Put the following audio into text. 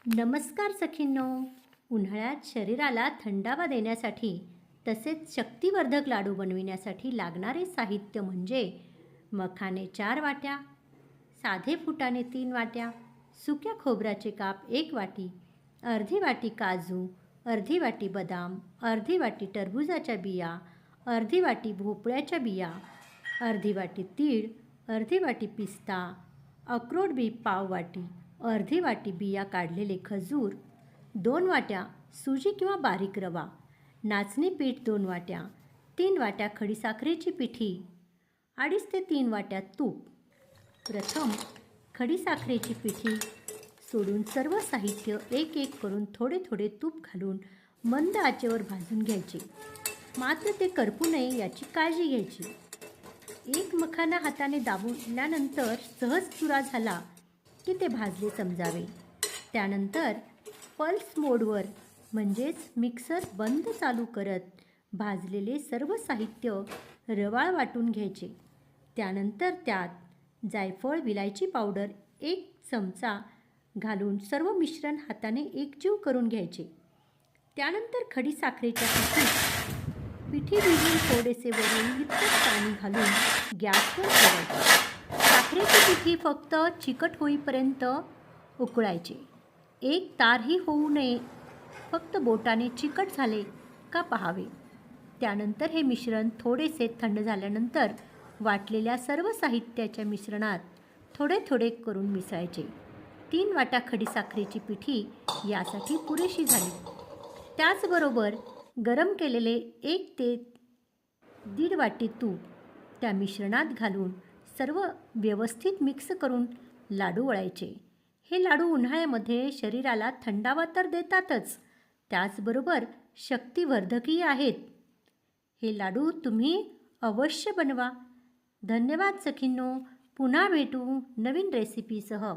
नमस्कार सखींनो. उन्हाळ्यात शरीराला थंडावा देण्यासाठी तसेच शक्तिवर्धक लाडू बनविण्यासाठी लागणारे साहित्य म्हणजे मखाने 4 वाट्या, साधे फुटाणे 3 वाट्या, सुक्या खोबऱ्याचे काप 1 वाटी, अर्धी वाटी काजू, अर्धी वाटी बदाम, अर्धी वाटी टरबूजाच्या बिया, अर्धी वाटी भोपळ्याच्या बिया, अर्धी वाटी तीळ, अर्धी वाटी पिस्ता, अक्रोड बी पाव वाटी, अर्धी वाटी बिया काढलेले खजूर, 2 वाट्या सुजी किंवा बारीक रवा, नाचणी पीठ 2 वाट्या, 3 वाट्या खडीसाखरेची पिठी, 2.5 ते 3 वाट्या तूप. प्रथम खडीसाखरेची पिठी सोडून सर्व साहित्य एक एक करून थोडे थोडे तूप घालून मंद आचेवर भाजून घ्यायचे. मात्र ते करपू नये याची काळजी घ्यायची. एक मखाना हाताने दाबल्यानंतर सहज चुरा झाला की ते भाजले समजावे. त्यानंतर पल्स मोडवर म्हणजेच मिक्सर बंद चालू करत भाजलेले सर्व साहित्य रवाळ वाटून घ्यायचे. त्यानंतर त्यात जायफळ, विलायची पावडर 1 चमचा घालून सर्व मिश्रण हाताने एकजीव करून घ्यायचे. त्यानंतर खडीसाखरेच्या पिठी भिजवून थोडेसे वरून वितत पाणी घालून गॅसवर ठेवायचे. साखरेची पिठी फक्त चिकट होईपर्यंत उकळायचे. एक तारही होऊ नये, फक्त बोटाने चिकट झाले का पाहावे. त्यानंतर हे मिश्रण थोडेसे थंड झाल्यानंतर वाटलेल्या सर्व साहित्याच्या मिश्रणात थोडे थोडे करून मिसळायचे. 3 वाट्या खडीसाखरेची पिठी यासाठी पुरेशी झाली. त्याचबरोबर गरम केलेले 1 ते 1.5 वाटी तूप त्या मिश्रणात घालून सर्व व्यवस्थित मिक्स करून लाडू वळायचे. हे लाडू उन्हाळ्यामध्ये शरीराला थंडावा तर देतातच, त्याचबरोबर शक्तिवर्धकही आहेत. हे लाडू तुम्ही अवश्य बनवा. धन्यवाद सखींनो. पुन्हा भेटू नवीन रेसिपीसह.